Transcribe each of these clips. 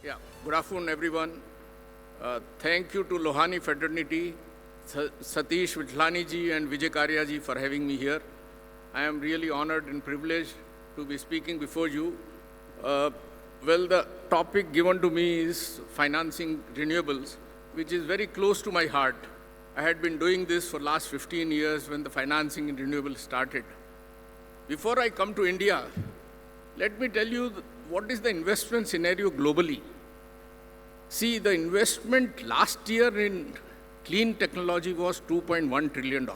Yeah, good afternoon, everyone. Thank you to Lohani fraternity, Satish Vitlani ji and Vijay Karya ji for having me here. I am really honored and privileged to be speaking before you. Well, the topic given to me is financing renewables, which is very close to my heart. I had been doing this for last 15 years when the financing in renewables started. Before I come to India, let me tell you what is the investment scenario globally. See, the investment last year in clean technology was $2.1 trillion.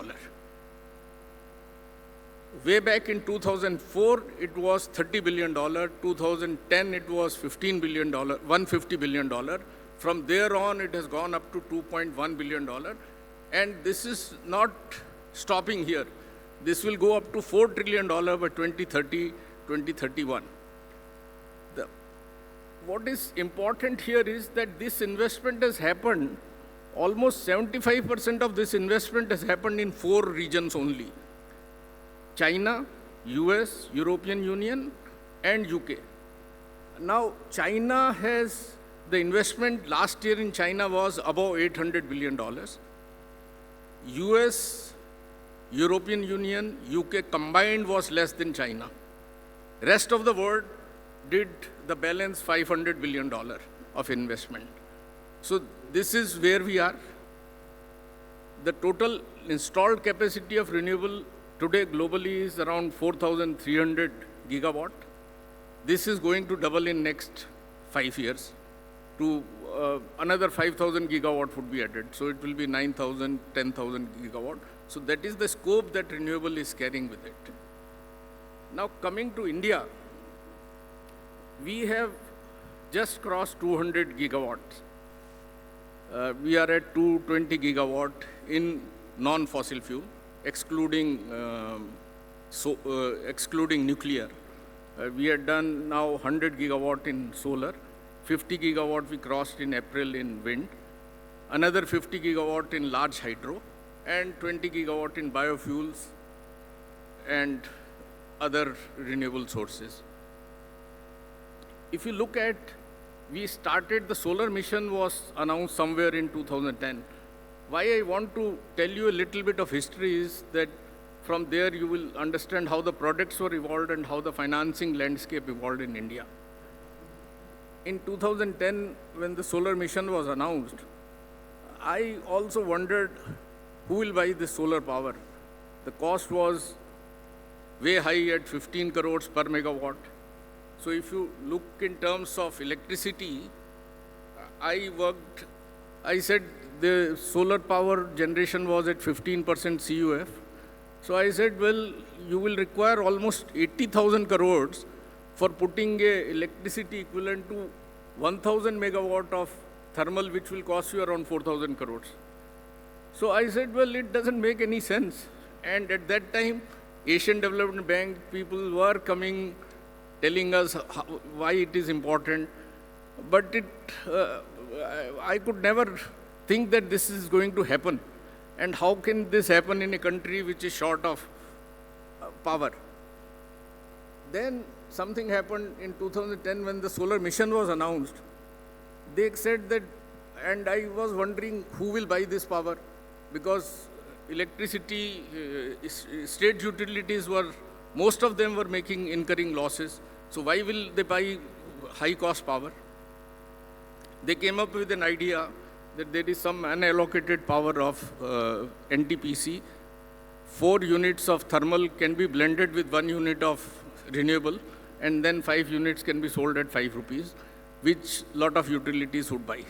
Way back in 2004, it was $30 billion. 2010, it was $15 billion, $150 billion. From there on, it has gone up to $2.1 billion. And this is not stopping here. This will go up to $4 trillion by 2030, 2031. What is important here is that this investment has happened, almost 75% of this investment has happened in 4 regions only: China, US, European Union, and UK. Now, China has, the investment last year in China was above $800 billion. US, European Union, UK combined was less than China. Rest of the world did the balance $500 billion of investment. So this is where we are. The total installed capacity of renewable today globally is around 4,300 gigawatt. This is going to double in next 5 years to another 5,000 gigawatt would be added. So it will be 9,000, 10,000 gigawatt. So that is the scope that renewable is carrying with it. Now coming to India, we have just crossed 200 gigawatts. We are at 220 gigawatt in non-fossil fuel, excluding nuclear. We had done now 100 gigawatt in solar, 50 gigawatt we crossed in April in wind, another 50 gigawatt in large hydro, and 20 gigawatt in biofuels and other renewable sources. If you look at, we started, the solar mission was announced somewhere in 2010. Why I want to tell you a little bit of history is that from there you will understand how the products were evolved and how the financing landscape evolved in India. In 2010, when the solar mission was announced, I also wondered who will buy this solar power. The cost was way high at 15 crores per megawatt. So if you look in terms of electricity, I said the solar power generation was at 15% CUF. So I said, well, you will require almost 80,000 crores for putting a electricity equivalent to 1,000 megawatt of thermal, which will cost you around 4,000 crores. So I said, well, it doesn't make any sense. And at that time, Asian Development Bank people were coming, telling us why it is important. But I could never think that this is going to happen. And how can this happen in a country which is short of power? Then something happened in 2010 when the solar mission was announced. They said that, and I was wondering who will buy this power, because electricity, state utilities were, most of them were incurring losses. So why will they buy high cost power? They came up with an idea that there is some unallocated power of NTPC. 4 units of thermal can be blended with 1 unit of renewable, and then 5 units can be sold at 5 rupees, which lot of utilities would buy.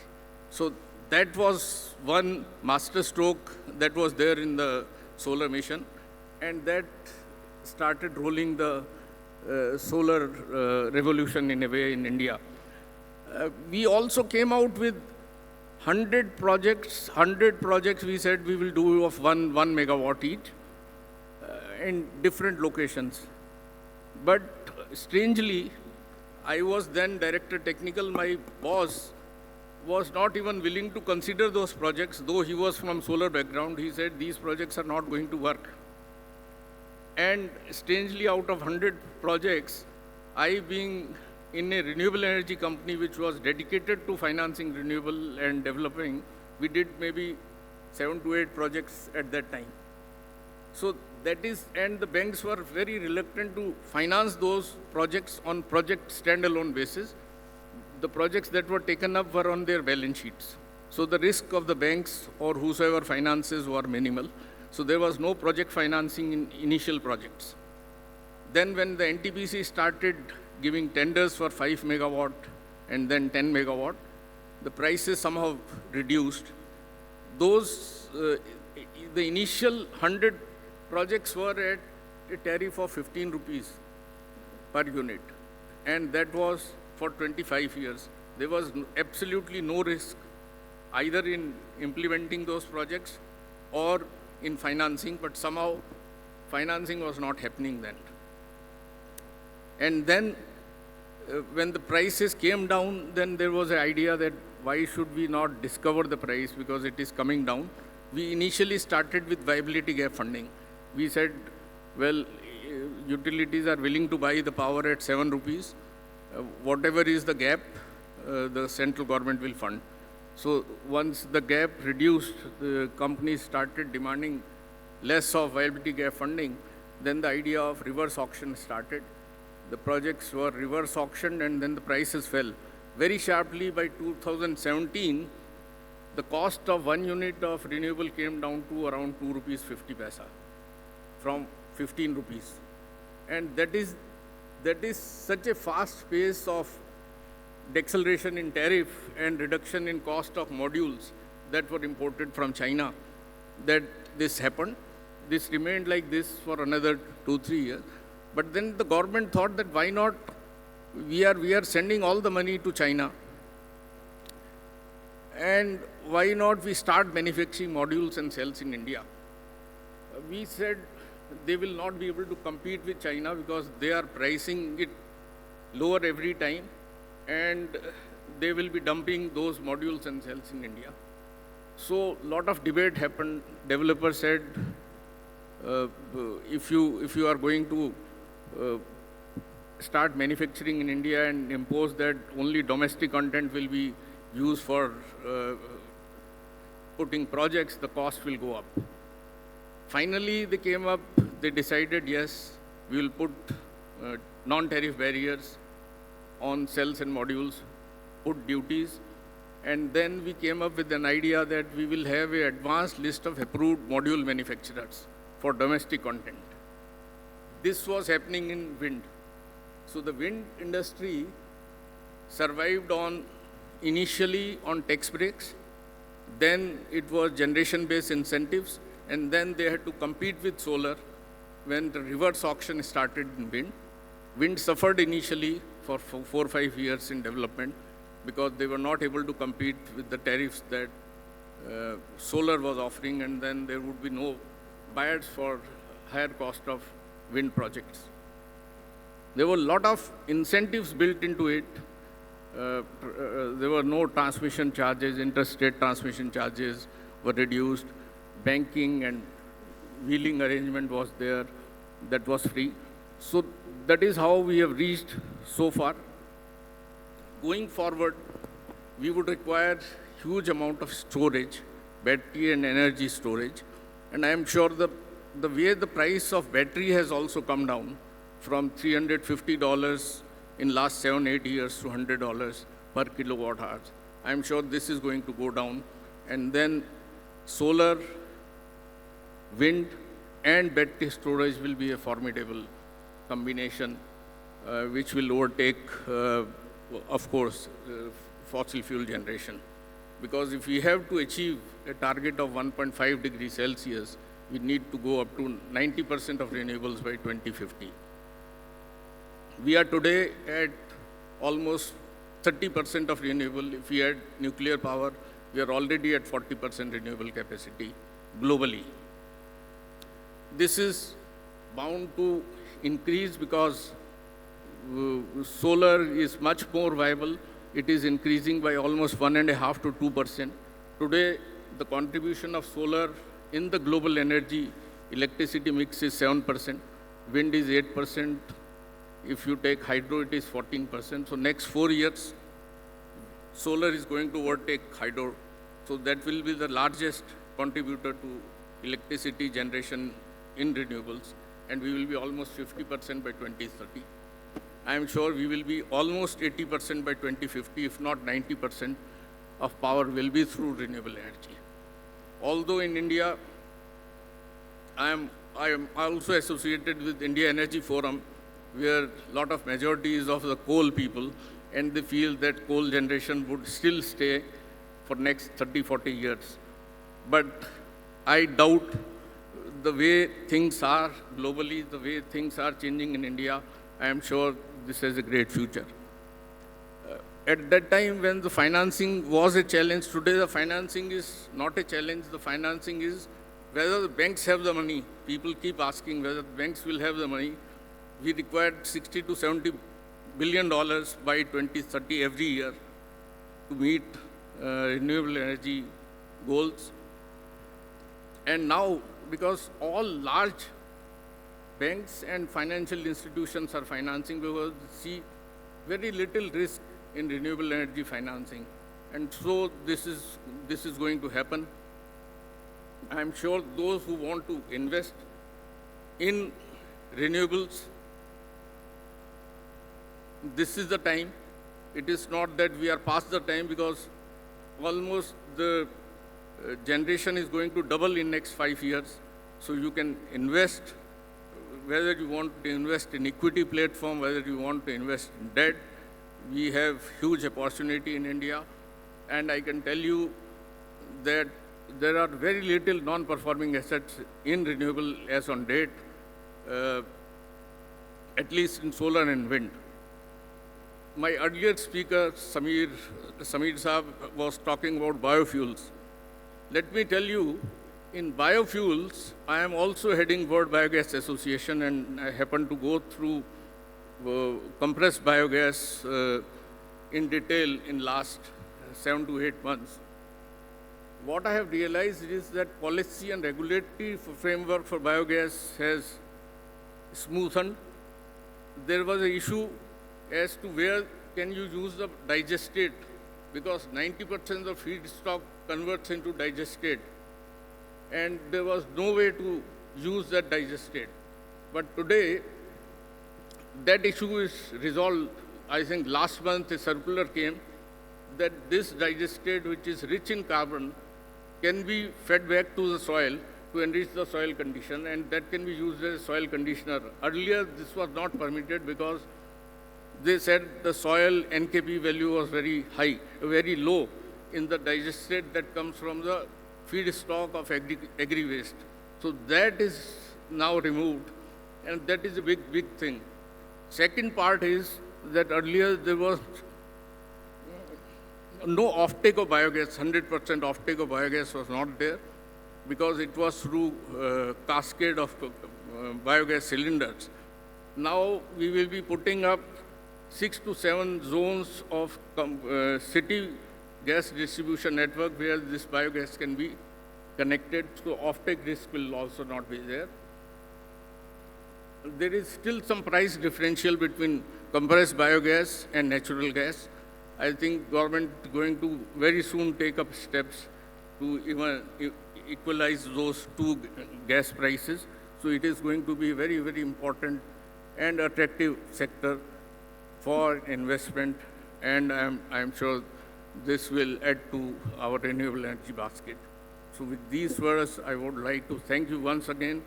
So that was one master stroke that was there in the solar mission, and that started rolling the solar revolution in a way in India. We also came out with 100 projects we said we will do of 1 megawatt each in different locations. But strangely, I was then director technical, my boss was not even willing to consider those projects, though he was from solar background. He said these projects are not going to work. And strangely, out of 100 projects, I being in a renewable energy company which was dedicated to financing renewable and developing, we did maybe 7 to 8 projects at that time. So that is, and the banks were very reluctant to finance those projects on project standalone basis. The projects that were taken up were on their balance sheets. So the risk of the banks or whosoever finances were minimal. So there was no project financing in initial projects. Then when the NTPC started giving tenders for 5 megawatt and then 10 megawatt, the prices somehow reduced. Those, the initial 100 projects were at a tariff of 15 rupees per unit. And that was for 25 years. There was absolutely no risk either in implementing those projects or in financing, but somehow financing was not happening then. And then when the prices came down, then there was an idea that why should we not discover the price because it is coming down. We initially started with viability gap funding. We said, well, utilities are willing to buy the power at 7 rupees. Whatever is the gap, the central government will fund. So once the gap reduced, the companies started demanding less of viability gap funding, then the idea of reverse auction started. The projects were reverse auctioned and then the prices fell. Very sharply by 2017, the cost of 1 unit of renewable came down to around 2 rupees 50 paisa from 15 rupees. And that is such a fast pace of deceleration in tariff and reduction in cost of modules that were imported from China that this happened. This remained like this for another 2-3 years. But then the government thought that why not, we are sending all the money to China, and why not we start manufacturing modules and cells in India? We said they will not be able to compete with China because they are pricing it lower every time, and they will be dumping those modules and cells in India. So a lot of debate happened. Developers said, if you are going to start manufacturing in India and impose that only domestic content will be used for putting projects, the cost will go up. Finally, they came up, they decided, yes, we will put non-tariff barriers on cells and modules, put duties, and then we came up with an idea that we will have an advanced list of approved module manufacturers for domestic content. This was happening in wind. So the wind industry survived initially on tax breaks, then it was generation-based incentives, and then they had to compete with solar when the reverse auction started in wind. Wind suffered initially for 4 or 5 years in development because they were not able to compete with the tariffs that solar was offering, and then there would be no buyers for higher cost of wind projects. There were a lot of incentives built into it. There were no transmission charges, interstate transmission charges were reduced. Banking and wheeling arrangement was there, that was free. So that is how we have reached so far. Going forward, we would require huge amount of storage, battery and energy storage. And I am sure the way the price of battery has also come down from $350 in last 7-8 years to $100 per kilowatt hours. I am sure this is going to go down. And then solar, wind and battery storage will be a formidable combination which will overtake, of course, fossil fuel generation. Because if we have to achieve a target of 1.5 degrees Celsius, we need to go up to 90% of renewables by 2050. We are today at almost 30% of renewable. If we add nuclear power, we are already at 40% renewable capacity globally. This is bound to increase because solar is much more viable. It is increasing by almost 1.5 to 2%. Today, the contribution of solar in the global energy electricity mix is 7%, wind is 8%, If you take hydro, it is 14%. So next 4 years, solar is going to overtake hydro. So that will be the largest contributor to electricity generation in renewables. And we will be almost 50% by 2030. I am sure we will be almost 80% by 2050, if not 90% of power will be through renewable energy. Although in India, I am also associated with India Energy Forum, where a lot of majority is of the coal people, and they feel that coal generation would still stay for next 30, 40 years. But I doubt the way things are globally, the way things are changing in India. I am sure this has a great future. At that time when the financing was a challenge, today the financing is not a challenge. The financing is whether the banks have the money. People keep asking whether the banks will have the money. We required $60 to $70 billion by 2030 every year to meet renewable energy goals. And now, because all large banks and financial institutions are financing, because see very little risk in renewable energy financing. And so this is going to happen. I'm sure those who want to invest in renewables, this is the time. It is not that we are past the time, because almost the generation is going to double in next 5 years. So you can invest, whether you want to invest in equity platform, whether you want to invest in debt. We have huge opportunity in India. And I can tell you that there are very little non-performing assets in renewable as on date, at least in solar and wind. My earlier speaker, Samir Saab, was talking about biofuels. Let me tell you, in biofuels, I am also heading World Biogas Association, and I happen to go through compressed biogas in detail in last 7 to 8 months. What I have realized is that policy and regulatory framework for biogas has smoothened. There was an issue as to where can you use the digestate, because 90% of feedstock converts into digestate, and there was no way to use that digestate. But today, that issue is resolved. I think last month a circular came that this digestate, which is rich in carbon, can be fed back to the soil to enrich the soil condition, and that can be used as a soil conditioner. Earlier, this was not permitted because they said the soil NKP value was very high, very low in the digestate that comes from the feedstock of agri-waste. So that is now removed, and that is a big thing. Second part is that earlier there was no offtake of biogas, 100% offtake of biogas was not there, because it was through cascade of biogas cylinders. Now we will be putting up 6 to 7 zones of city gas distribution network where this biogas can be connected, so offtake risk will also not be there. There is still some price differential between compressed biogas and natural gas. I think government is going to very soon take up steps to even equalize those two gas prices. So it is going to be a very, very important and attractive sector for investment, and I'm sure this will add to our renewable energy basket. So with these words, I would like to thank you once again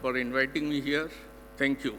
for inviting me here. Thank you.